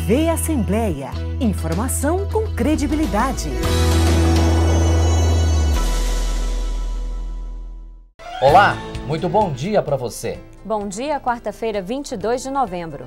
TV Assembleia. Informação com credibilidade. Olá, muito bom dia para você. Bom dia, quarta-feira, 22 de novembro.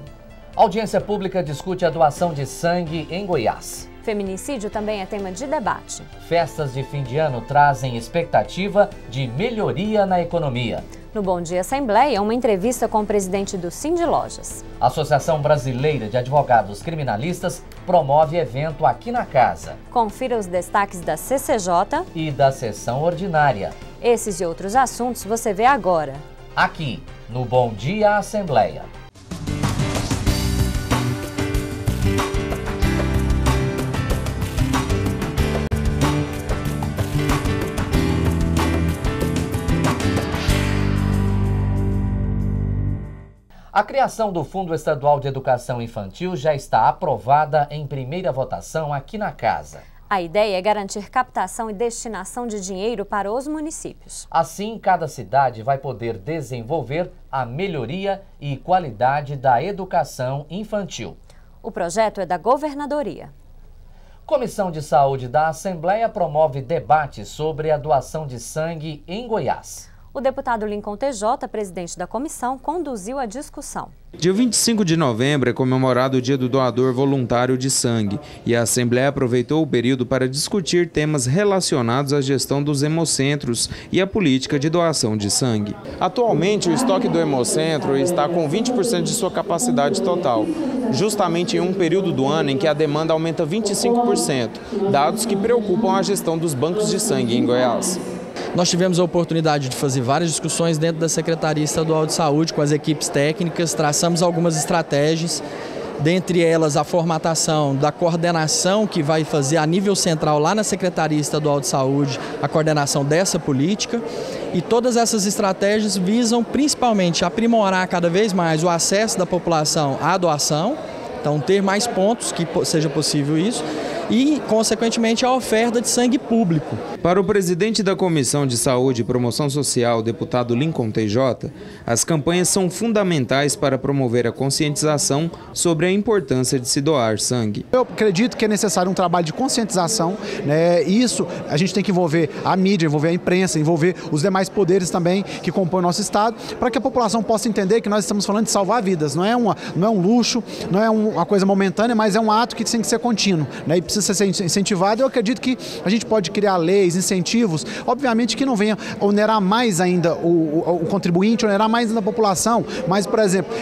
A audiência pública discute a doação de sangue em Goiás. Feminicídio também é tema de debate. Festas de fim de ano trazem expectativa de melhoria na economia. No Bom Dia Assembleia, uma entrevista com o presidente do Sindilojas. A Associação Brasileira de Advogados Criminalistas promove evento aqui na casa. Confira os destaques da CCJ e da sessão ordinária. Esses e outros assuntos você vê agora. Aqui, no Bom Dia Assembleia. A criação do Fundo Estadual de Educação Infantil já está aprovada em primeira votação aqui na casa. A ideia é garantir captação e destinação de dinheiro para os municípios. Assim, cada cidade vai poder desenvolver a melhoria e qualidade da educação infantil. O projeto é da Governadoria. Comissão de Saúde da Assembleia promove debate sobre a doação de sangue em Goiás. O deputado Lincoln TJ, presidente da comissão, conduziu a discussão. Dia 25 de novembro é comemorado o Dia do Doador Voluntário de Sangue e a Assembleia aproveitou o período para discutir temas relacionados à gestão dos hemocentros e a política de doação de sangue. Atualmente, o estoque do hemocentro está com 20% de sua capacidade total, justamente em um período do ano em que a demanda aumenta 25%, dados que preocupam a gestão dos bancos de sangue em Goiás. Nós tivemos a oportunidade de fazer várias discussões dentro da Secretaria Estadual de Saúde com as equipes técnicas, traçamos algumas estratégias, dentre elas a formatação da coordenação que vai fazer a nível central lá na Secretaria Estadual de Saúde, a coordenação dessa política, e todas essas estratégias visam principalmente aprimorar cada vez mais o acesso da população à doação, então ter mais pontos que seja possível isso, e, consequentemente, a oferta de sangue público. Para o presidente da Comissão de Saúde e Promoção Social, deputado Lincoln TJ, as campanhas são fundamentais para promover a conscientização sobre a importância de se doar sangue. Eu acredito que é necessário um trabalho de conscientização, né? Isso a gente tem que envolver a mídia, envolver a imprensa, envolver os demais poderes também que compõem o nosso Estado, para que a população possa entender que nós estamos falando de salvar vidas. Não é um luxo, não é uma coisa momentânea, mas é um ato que tem que ser contínuo, né? E precisa ser incentivado. Eu acredito que a gente pode criar leis, incentivos, obviamente que não venha onerar mais ainda o contribuinte, onerar mais ainda a população, mas, por exemplo,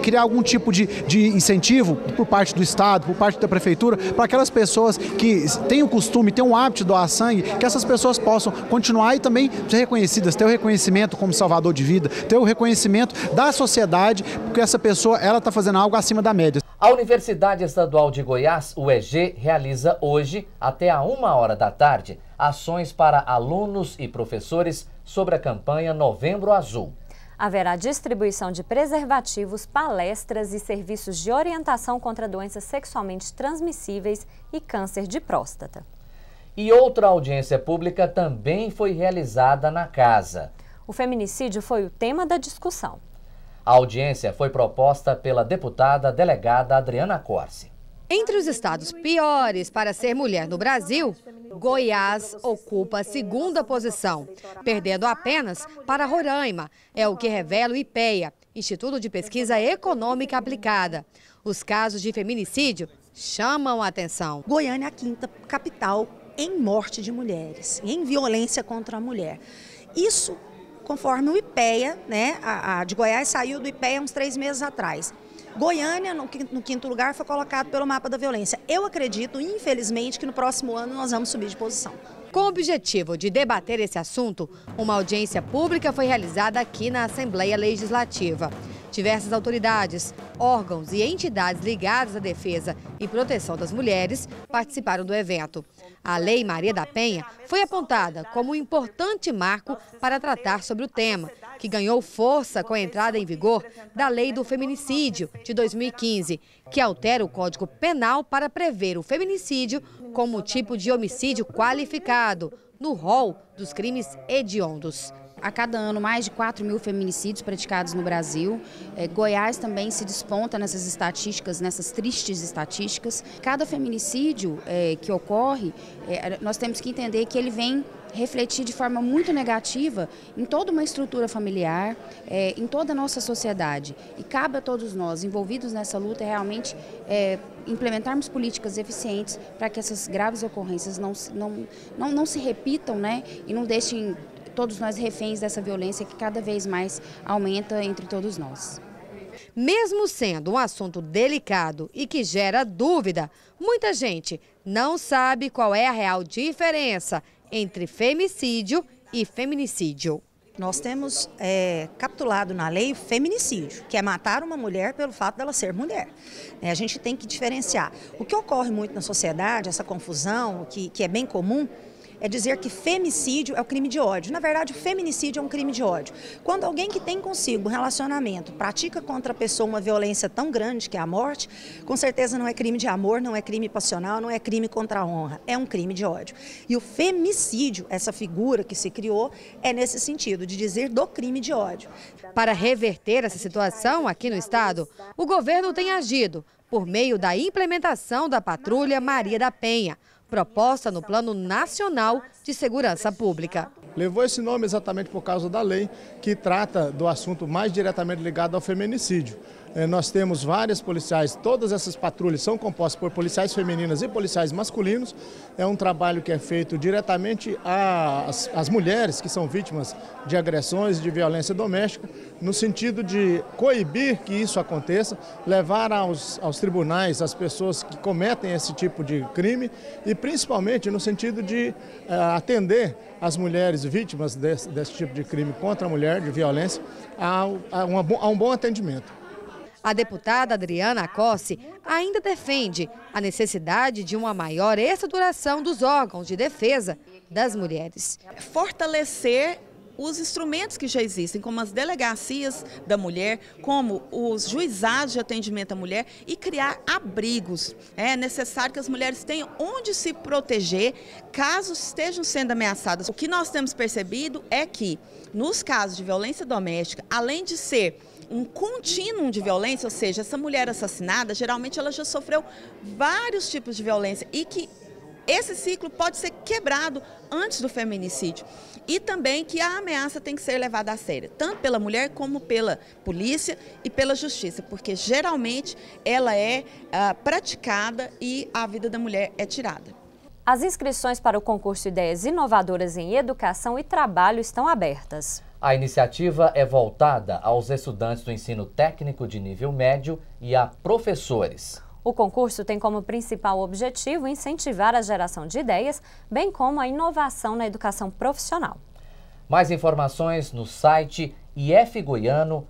criar algum tipo de incentivo por parte do Estado, por parte da Prefeitura, para aquelas pessoas que têm o costume, têm o hábito de doar sangue, que essas pessoas possam continuar e também ser reconhecidas, ter o reconhecimento como salvador de vida, ter o reconhecimento da sociedade, porque essa pessoa está fazendo algo acima da média. A Universidade Estadual de Goiás, UEG, realiza hoje, até a 13h, ações para alunos e professores sobre a campanha Novembro Azul. Haverá distribuição de preservativos, palestras e serviços de orientação contra doenças sexualmente transmissíveis e câncer de próstata. E outra audiência pública também foi realizada na casa. O feminicídio foi o tema da discussão. A audiência foi proposta pela deputada delegada Adriana Corsi. Entre os estados piores para ser mulher no Brasil, Goiás ocupa a segunda posição, perdendo apenas para Roraima. É o que revela o IPEA, Instituto de Pesquisa Econômica Aplicada. Os casos de feminicídio chamam a atenção. Goiânia é a quinta capital em morte de mulheres, em violência contra a mulher. Isso conforme o IPEA, né? A de Goiás saiu do IPEA uns 3 meses atrás. Goiânia, no quinto lugar, foi colocado pelo mapa da violência. Eu acredito, infelizmente, que no próximo ano nós vamos subir de posição. Com o objetivo de debater esse assunto, uma audiência pública foi realizada aqui na Assembleia Legislativa. Diversas autoridades, órgãos e entidades ligadas à defesa e proteção das mulheres participaram do evento. A Lei Maria da Penha foi apontada como um importante marco para tratar sobre o tema, que ganhou força com a entrada em vigor da Lei do Feminicídio de 2015, que altera o Código Penal para prever o feminicídio como tipo de homicídio qualificado no rol dos crimes hediondos. A cada ano, mais de 4.000 feminicídios praticados no Brasil. Goiás também se desponta nessas estatísticas, nessas tristes estatísticas. Cada feminicídio que ocorre, nós temos que entender que ele vem refletir de forma muito negativa em toda uma estrutura familiar, em toda a nossa sociedade. E cabe a todos nós envolvidos nessa luta realmente implementarmos políticas eficientes para que essas graves ocorrências não se repitam, né, e não deixem todos nós reféns dessa violência que cada vez mais aumenta entre todos nós. Mesmo sendo um assunto delicado e que gera dúvida, muita gente não sabe qual é a real diferença entre femicídio e feminicídio. Nós temos capitulado na lei o feminicídio, que é matar uma mulher pelo fato dela ser mulher. A gente tem que diferenciar. O que ocorre muito na sociedade, essa confusão, que é bem comum, é dizer que femicídio é o crime de ódio. Na verdade, o feminicídio é um crime de ódio. Quando alguém que tem consigo um relacionamento pratica contra a pessoa uma violência tão grande que é a morte, com certeza não é crime de amor, não é crime passional, não é crime contra a honra, é um crime de ódio. E o femicídio, essa figura que se criou, é nesse sentido, de dizer do crime de ódio. Para reverter essa situação aqui no estado, o governo tem agido por meio da implementação da Patrulha Maria da Penha, proposta no Plano Nacional de Segurança Pública. Levou esse nome exatamente por causa da lei que trata do assunto mais diretamente ligado ao feminicídio. Nós temos várias policiais, todas essas patrulhas são compostas por policiais femininas e policiais masculinos. É um trabalho que é feito diretamente às mulheres que são vítimas de agressões e de violência doméstica, no sentido de coibir que isso aconteça, levar aos tribunais as pessoas que cometem esse tipo de crime e principalmente no sentido de atender as mulheres vítimas desse tipo de crime contra a mulher, de violência, a um bom atendimento. A deputada Adriana Cossi ainda defende a necessidade de uma maior estruturação dos órgãos de defesa das mulheres. Fortalecer os instrumentos que já existem, como as delegacias da mulher, como os juizados de atendimento à mulher e criar abrigos. É necessário que as mulheres tenham onde se proteger caso estejam sendo ameaçadas. O que nós temos percebido é que, nos casos de violência doméstica, além de ser um contínuo de violência, ou seja, essa mulher assassinada, geralmente ela já sofreu vários tipos de violência e que esse ciclo pode ser quebrado antes do feminicídio. E também que a ameaça tem que ser levada a sério, tanto pela mulher como pela polícia e pela justiça, porque geralmente ela é praticada e a vida da mulher é tirada. As inscrições para o concurso Ideias Inovadoras em Educação e Trabalho estão abertas. A iniciativa é voltada aos estudantes do ensino técnico de nível médio e a professores. O concurso tem como principal objetivo incentivar a geração de ideias, bem como a inovação na educação profissional. Mais informações no site ifgoiano.edu.br.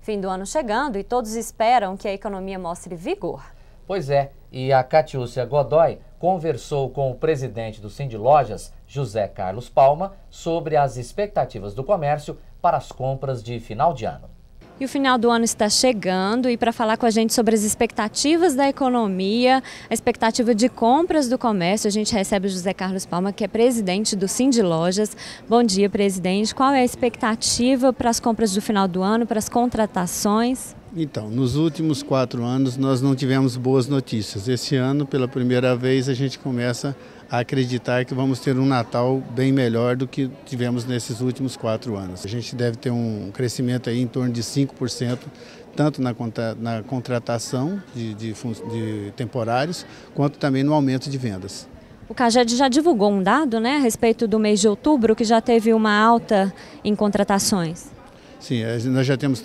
Fim do ano chegando e todos esperam que a economia mostre vigor. Pois é, e a Catiúcia Godoy conversou com o presidente do Sindlojas, José Carlos Palma, sobre as expectativas do comércio para as compras de final de ano. E o final do ano está chegando e para falar com a gente sobre as expectativas da economia, a expectativa de compras do comércio, a gente recebe o José Carlos Palma, que é presidente do Sindlojas. Bom dia, presidente. Qual é a expectativa para as compras do final do ano, para as contratações? Então, nos últimos 4 anos nós não tivemos boas notícias. Esse ano, pela primeira vez, a gente começa a acreditar que vamos ter um Natal bem melhor do que tivemos nesses últimos 4 anos. A gente deve ter um crescimento aí em torno de 5%, tanto na contratação de temporários, quanto também no aumento de vendas. O CAGED já divulgou um dado, né, a respeito do mês de outubro, que já teve uma alta em contratações. Sim, nós já temos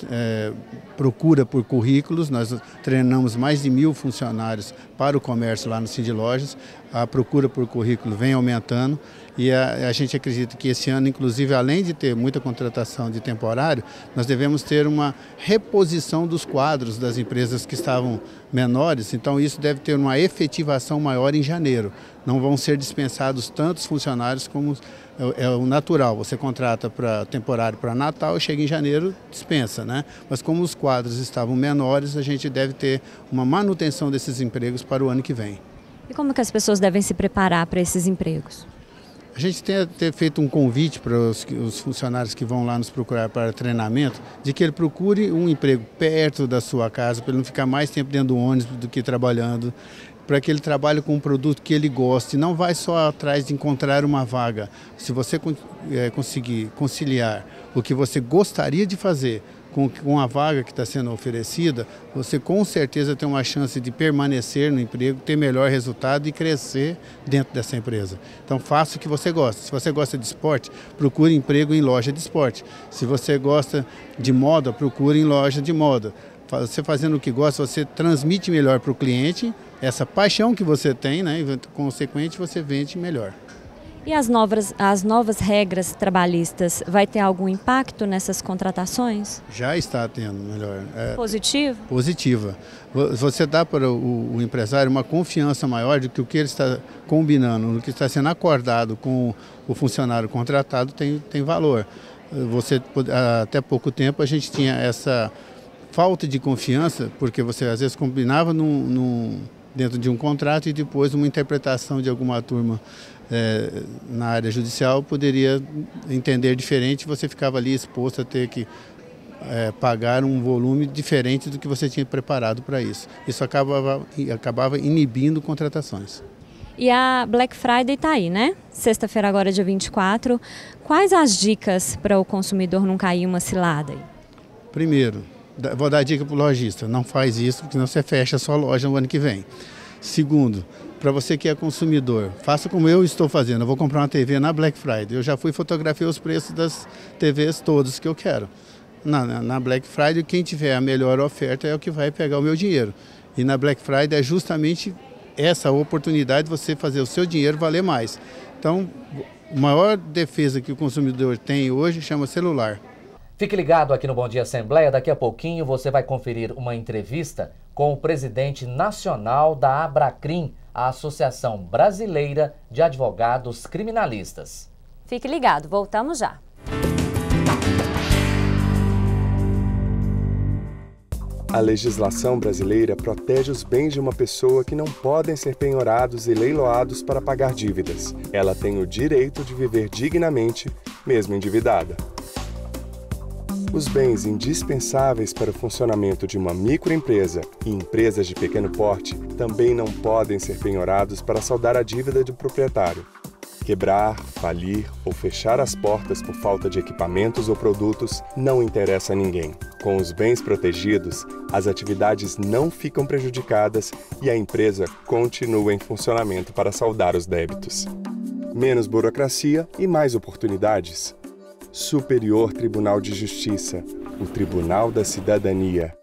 procura por currículos, nós treinamos mais de 1.000 funcionários para o comércio lá no Sindlojas, a procura por currículo vem aumentando e a gente acredita que esse ano, inclusive, além de ter muita contratação de temporário, nós devemos ter uma reposição dos quadros das empresas que estavam menores, então isso deve ter uma efetivação maior em janeiro. Não vão ser dispensados tantos funcionários como é o natural. Você contrata para temporário para Natal, chega em janeiro, dispensa, né? Mas como os quadros estavam menores, a gente deve ter uma manutenção desses empregos para o ano que vem. E como que as pessoas devem se preparar para esses empregos? A gente tem feito um convite para os funcionários que vão lá nos procurar para treinamento, de que ele procure um emprego perto da sua casa, para ele não ficar mais tempo dentro do ônibus do que trabalhando, para que ele trabalhe com um produto que ele goste. Não vai só atrás de encontrar uma vaga. Se você conseguir conciliar o que você gostaria de fazer com a vaga que está sendo oferecida, você com certeza tem uma chance de permanecer no emprego, ter melhor resultado e crescer dentro dessa empresa. Então faça o que você gosta. Se você gosta de esporte, procure emprego em loja de esporte. Se você gosta de moda, procure em loja de moda. Você fazendo o que gosta, você transmite melhor para o cliente essa paixão que você tem, né? E consequente você vende melhor. E as novas regras trabalhistas, vai ter algum impacto nessas contratações? Já está tendo, melhor. Positivo? Positiva. Você dá para o empresário uma confiança maior de que o que ele está combinando, o que está sendo acordado com o funcionário contratado tem valor. Até pouco tempo a gente tinha essa falta de confiança, porque você às vezes combinava dentro de um contrato e depois uma interpretação de alguma turma na área judicial poderia entender diferente, você ficava ali exposto a ter que pagar um volume diferente do que você tinha preparado para isso. Isso acabava inibindo contratações. E a Black Friday está aí, né? Sexta-feira agora, dia 24. Quais as dicas para o consumidor não cair uma cilada aí? Primeiro, vou dar a dica para o lojista, não faz isso, porque senão você fecha a sua loja no ano que vem. Segundo, para você que é consumidor, faça como eu estou fazendo. Eu vou comprar uma TV na Black Friday. Eu já fui fotografei os preços das TVs todos que eu quero. Na Black Friday, quem tiver a melhor oferta é o que vai pegar o meu dinheiro. E na Black Friday é justamente essa oportunidade de você fazer o seu dinheiro valer mais. Então, a maior defesa que o consumidor tem hoje chama celular. Fique ligado aqui no Bom Dia Assembleia. Daqui a pouquinho você vai conferir uma entrevista com o presidente nacional da Abracrim, a Associação Brasileira de Advogados Criminalistas. Fique ligado, voltamos já. A legislação brasileira protege os bens de uma pessoa que não podem ser penhorados e leiloados para pagar dívidas. Ela tem o direito de viver dignamente, mesmo endividada. Os bens indispensáveis para o funcionamento de uma microempresa e empresas de pequeno porte também não podem ser penhorados para saldar a dívida do proprietário. Quebrar, falir ou fechar as portas por falta de equipamentos ou produtos não interessa a ninguém. Com os bens protegidos, as atividades não ficam prejudicadas e a empresa continua em funcionamento para saldar os débitos. Menos burocracia e mais oportunidades. Superior Tribunal de Justiça, o Tribunal da Cidadania.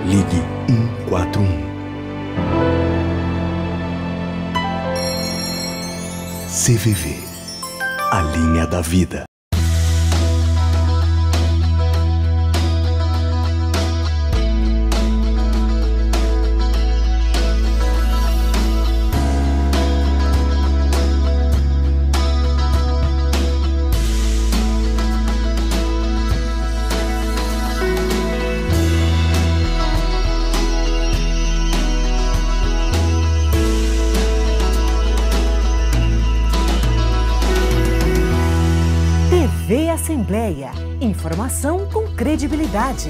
Ligue 141. CVV, a linha da vida. TV Assembleia. Informação com credibilidade.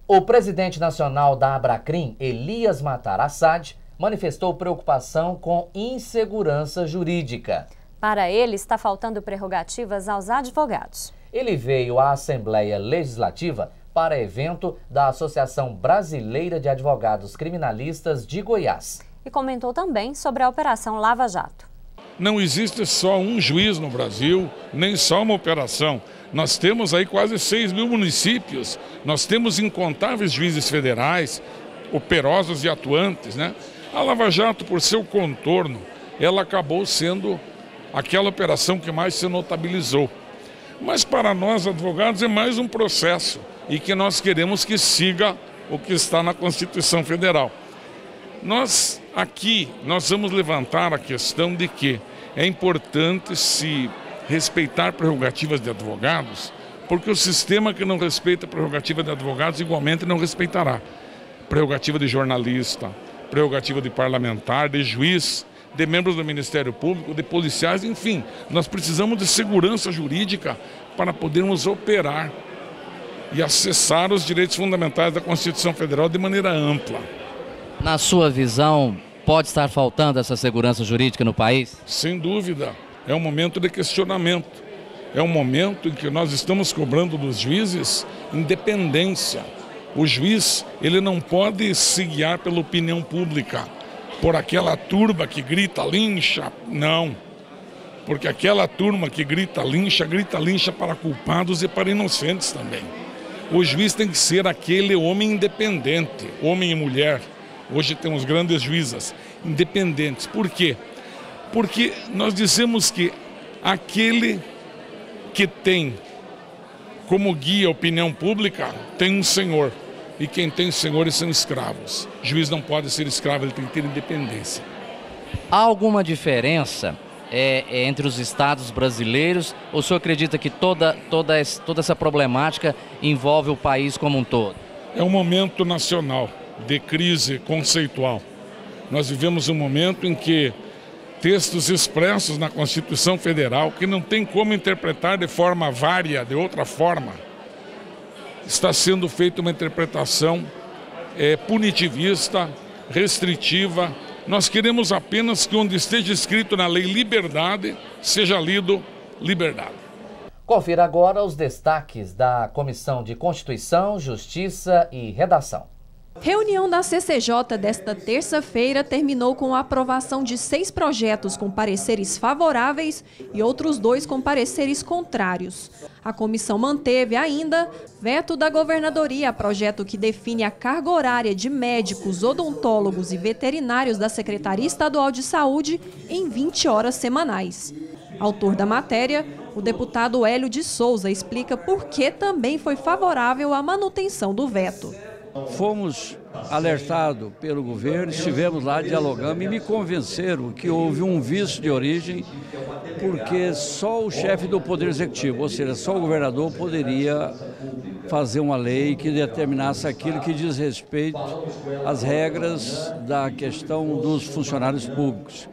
O presidente nacional da Abracrim, Elias Matar Assad, manifestou preocupação com insegurança jurídica. Para ele, está faltando prerrogativas aos advogados. Ele veio à Assembleia Legislativa para evento da Associação Brasileira de Advogados Criminalistas de Goiás. E comentou também sobre a Operação Lava Jato. Não existe só um juiz no Brasil, nem só uma operação. Nós temos aí quase 6.000 municípios, nós temos incontáveis juízes federais, operosos e atuantes, né? A Lava Jato, por seu contorno, ela acabou sendo aquela operação que mais se notabilizou. Mas para nós, advogados, é mais um processo e que nós queremos que siga o que está na Constituição Federal. Nós vamos levantar a questão de que é importante se respeitar prerrogativas de advogados, porque o sistema que não respeita a prerrogativa de advogados igualmente não respeitará. Prerrogativa de jornalista, prerrogativa de parlamentar, de juiz, de membros do Ministério Público, de policiais, enfim. Nós precisamos de segurança jurídica para podermos operar e acessar os direitos fundamentais da Constituição Federal de maneira ampla. Na sua visão, pode estar faltando essa segurança jurídica no país? Sem dúvida. É um momento de questionamento. É um momento em que nós estamos cobrando dos juízes independência. O juiz, ele não pode se guiar pela opinião pública, por aquela turba que grita lincha, não. Porque aquela turma que grita lincha para culpados e para inocentes também. O juiz tem que ser aquele homem independente, homem e mulher. Hoje temos grandes juízas independentes. Por quê? Porque nós dizemos que aquele que tem como guia a opinião pública tem um senhor. E quem tem senhores são escravos. O juiz não pode ser escravo, ele tem que ter independência. Há alguma diferença entre os estados brasileiros? Ou o senhor acredita que toda essa problemática envolve o país como um todo? É um momento nacional de crise conceitual. Nós vivemos um momento em que textos expressos na Constituição Federal, que não tem como interpretar de forma vária, de outra forma, está sendo feita uma interpretação punitivista, restritiva. Nós queremos apenas que onde esteja escrito na lei liberdade, seja lido liberdade. Confira agora os destaques da Comissão de Constituição, Justiça e Redação. Reunião da CCJ desta terça-feira terminou com a aprovação de 6 projetos com pareceres favoráveis e outros 2 com pareceres contrários. A comissão manteve ainda veto da governadoria a projeto que define a carga horária de médicos, odontólogos e veterinários da Secretaria Estadual de Saúde em 20 horas semanais. Autor da matéria, o deputado Hélio de Souza explica por que também foi favorável à manutenção do veto. Fomos alertados pelo governo, estivemos lá dialogando e me convenceram que houve um vício de origem, porque só o chefe do Poder Executivo, ou seja, só o governador poderia fazer uma lei que determinasse aquilo que diz respeito às regras da questão dos funcionários públicos.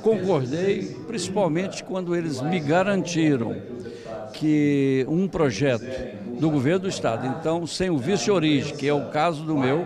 Concordei, principalmente quando eles me garantiram que um projeto do governo do Estado, então, sem o vício de origem, que é o caso do meu,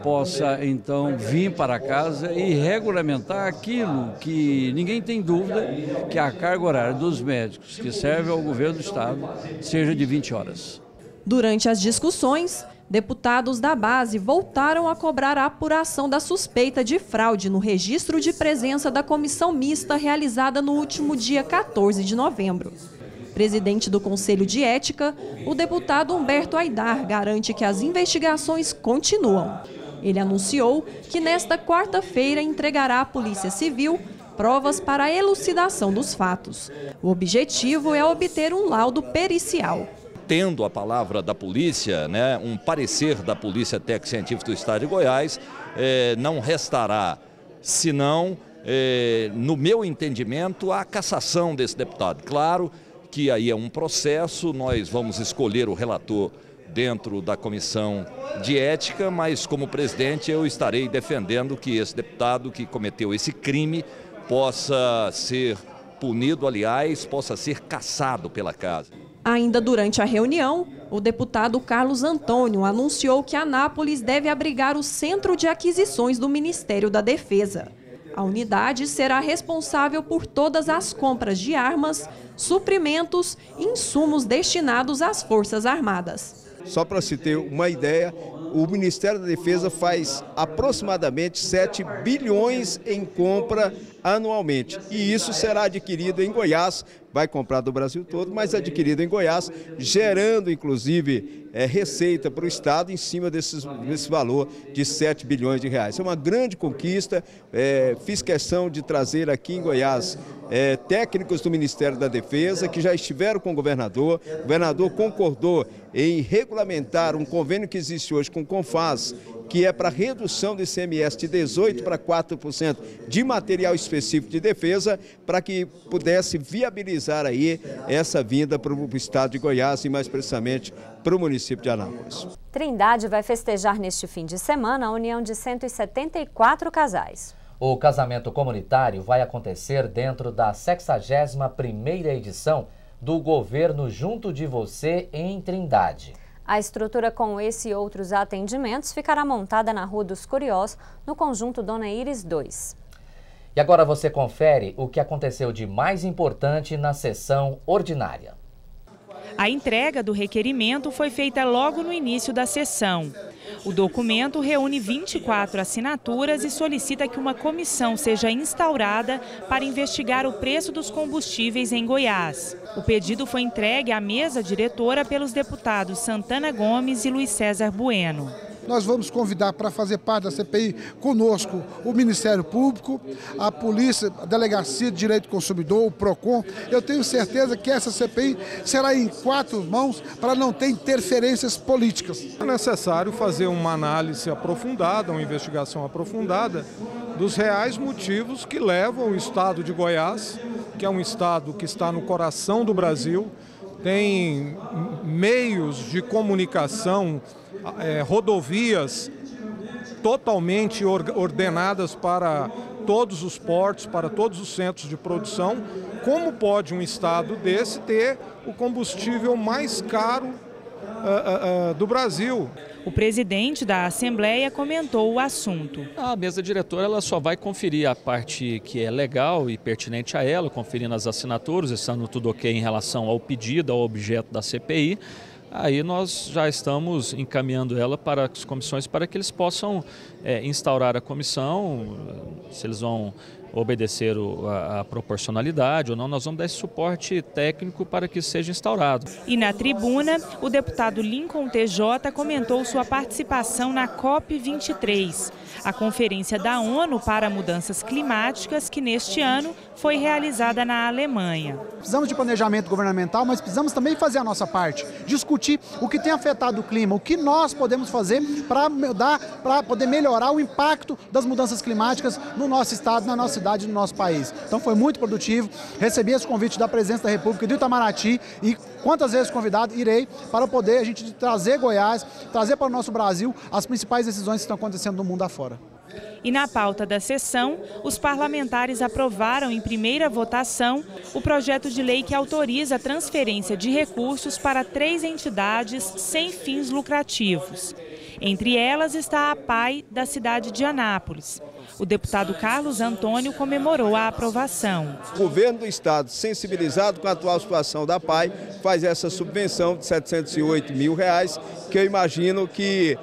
possa, então, vir para casa e regulamentar aquilo que ninguém tem dúvida, que a carga horária dos médicos que servem ao governo do Estado seja de 20 horas. Durante as discussões, deputados da base voltaram a cobrar a apuração da suspeita de fraude no registro de presença da comissão mista realizada no último dia 14 de novembro. Presidente do Conselho de Ética, o deputado Humberto Aidar garante que as investigações continuam. Ele anunciou que nesta quarta-feira entregará à Polícia Civil provas para a elucidação dos fatos. O objetivo é obter um laudo pericial. Tendo a palavra da polícia, um parecer da Polícia Técnico-Científica do Estado de Goiás, não restará, senão, no meu entendimento, a cassação desse deputado. Claro que aí é um processo, nós vamos escolher o relator dentro da comissão de ética, mas como presidente eu estarei defendendo que esse deputado que cometeu esse crime possa ser punido, aliás, possa ser cassado pela casa. Ainda durante a reunião, o deputado Carlos Antônio anunciou que Anápolis deve abrigar o Centro de Aquisições do Ministério da Defesa. A unidade será responsável por todas as compras de armas, suprimentos e insumos destinados às Forças Armadas. Só para se ter uma ideia, o Ministério da Defesa faz aproximadamente 7 bilhões em compra anualmente. E isso será adquirido em Goiás, vai comprar do Brasil todo, mas adquirido em Goiás, gerando inclusive receita para o Estado em cima desse valor de 7 bilhões de reais. É uma grande conquista, fiz questão de trazer aqui em Goiás técnicos do Ministério da Defesa que já estiveram com o governador concordou em regulamentar um convênio que existe hoje com o CONFAS, que é para redução do ICMS de 18% para 4% de material específico de defesa, para que pudesse viabilizar aí essa vinda para o estado de Goiás e mais precisamente para o município de Anápolis. Trindade vai festejar neste fim de semana a união de 174 casais. O casamento comunitário vai acontecer dentro da 61ª edição do Governo Junto de Você em Trindade. A estrutura com esse e outros atendimentos ficará montada na Rua dos Curiós, no conjunto Dona Iris 2. E agora você confere o que aconteceu de mais importante na sessão ordinária. A entrega do requerimento foi feita logo no início da sessão. O documento reúne 24 assinaturas e solicita que uma comissão seja instaurada para investigar o preço dos combustíveis em Goiás. O pedido foi entregue à mesa diretora pelos deputados Santana Gomes e Luiz César Bueno. Nós vamos convidar para fazer parte da CPI conosco o Ministério Público, a Polícia, a Delegacia de Direito do Consumidor, o PROCON. Eu tenho certeza que essa CPI será em 4 mãos para não ter interferências políticas. É necessário fazer uma análise aprofundada, uma investigação aprofundada dos reais motivos que levam o estado de Goiás, que é um estado que está no coração do Brasil, tem meios de comunicação, rodovias totalmente ordenadas para todos os portos, para todos os centros de produção. Como pode um estado desse ter o combustível mais caro do Brasil? O presidente da Assembleia comentou o assunto. A mesa diretora ela só vai conferir a parte que é legal e pertinente a ela, conferindo as assinaturas, estando tudo ok em relação ao pedido, ao objeto da CPI. Aí nós já estamos encaminhando ela para as comissões para que eles possam instaurar a comissão, se eles vão obedecer a proporcionalidade ou não, nós vamos dar esse suporte técnico para que seja instaurado. E na tribuna, o deputado Lincoln TJ comentou sua participação na COP23, a Conferência da ONU para Mudanças Climáticas, que neste ano foi realizada na Alemanha. Precisamos de planejamento governamental, mas precisamos também fazer a nossa parte, discutir o que tem afetado o clima, o que nós podemos fazer para poder melhorar o impacto das mudanças climáticas no nosso estado, na nossa cidade, no nosso país. Então foi muito produtivo, recebi esse convite da Presidência da República do Itamaraty e quantas vezes convidado, irei para poder a gente trazer Goiás, trazer para o nosso Brasil as principais decisões que estão acontecendo no mundo afora. E na pauta da sessão, os parlamentares aprovaram em primeira votação o projeto de lei que autoriza a transferência de recursos para 3 entidades sem fins lucrativos. Entre elas está a PAI da cidade de Anápolis. O deputado Carlos Antônio comemorou a aprovação. O governo do estado, sensibilizado com a atual situação da PAI, faz essa subvenção de R$ 708 mil, que eu imagino que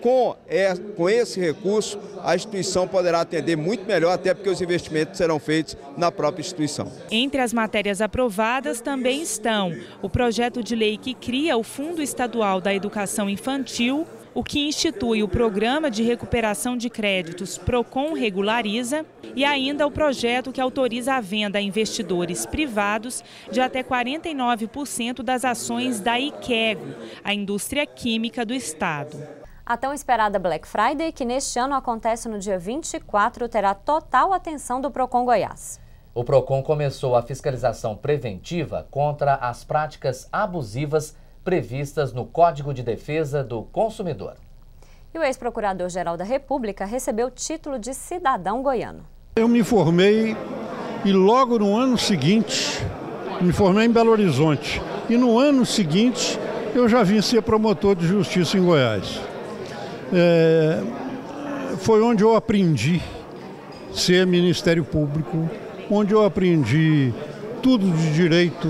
com esse recurso a instituição poderá atender muito melhor, até porque os investimentos serão feitos na própria instituição. Entre as matérias aprovadas também estão o projeto de lei que cria o Fundo Estadual da Educação Infantil, o que institui o Programa de Recuperação de Créditos PROCON Regulariza e ainda o projeto que autoriza a venda a investidores privados de até 49% das ações da Iquego, a indústria química do estado. A tão esperada Black Friday, que neste ano acontece no dia 24, terá total atenção do PROCON Goiás. O PROCON começou a fiscalização preventiva contra as práticas abusivas previstas no Código de Defesa do Consumidor. E o ex-procurador-geral da República recebeu o título de cidadão goiano. Eu me formei e logo no ano seguinte, me formei em Belo Horizonte, e no ano seguinte eu já vim ser promotor de justiça em Goiás. Foi onde eu aprendi a ser Ministério Público, onde eu aprendi tudo de direito,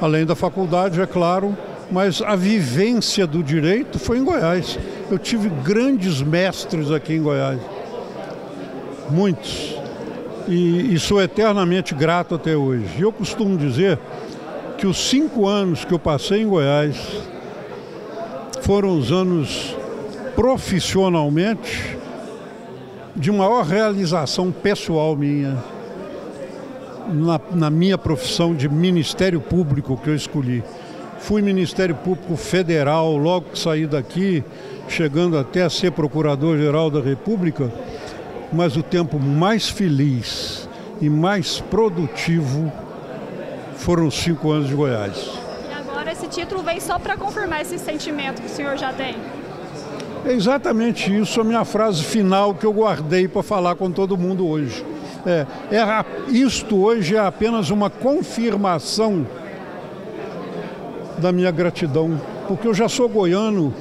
além da faculdade, é claro, mas a vivência do direito foi em Goiás. Eu tive grandes mestres aqui em Goiás, muitos. e sou eternamente grato até hoje. Eu costumo dizer que os 5 anos que eu passei em Goiás foram os anos profissionalmente de maior realização pessoal minha na minha profissão de Ministério Público que eu escolhi. Fui Ministério Público Federal logo que saí daqui, chegando até a ser Procurador-Geral da República, mas o tempo mais feliz e mais produtivo foram os 5 anos de Goiás. E agora esse título vem só para confirmar esse sentimento que o senhor já tem? É exatamente isso, a minha frase final que eu guardei para falar com todo mundo hoje. Isto hoje é apenas uma confirmação da minha gratidão, porque eu já sou goiano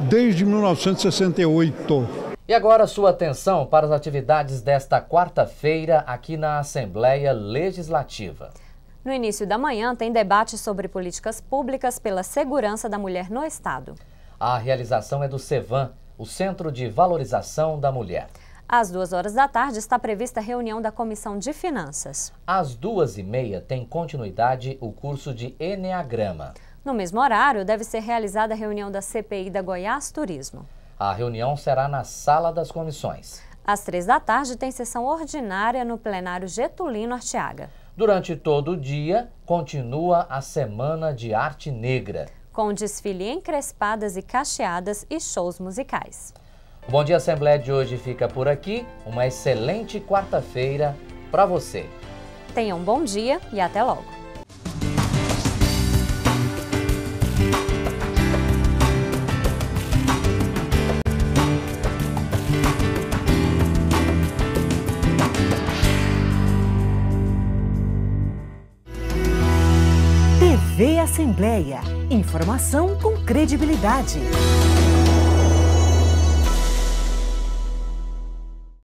desde 1968. E agora sua atenção para as atividades desta quarta-feira aqui na Assembleia Legislativa. No início da manhã tem debate sobre políticas públicas pela segurança da mulher no Estado. A realização é do CEVAM, o Centro de Valorização da Mulher. Às 2h da tarde está prevista a reunião da Comissão de Finanças. Às 2h30 tem continuidade o curso de Eneagrama. No mesmo horário, deve ser realizada a reunião da CPI da Goiás Turismo. A reunião será na Sala das Comissões. Às 3 da tarde tem sessão ordinária no plenário Getulino Arteaga. Durante todo o dia, continua a Semana de Arte Negra, com desfile encrespadas e cacheadas e shows musicais. O Bom Dia Assembleia de hoje fica por aqui. Uma excelente quarta-feira para você. Tenha um bom dia e até logo. TV Assembleia. Informação com credibilidade.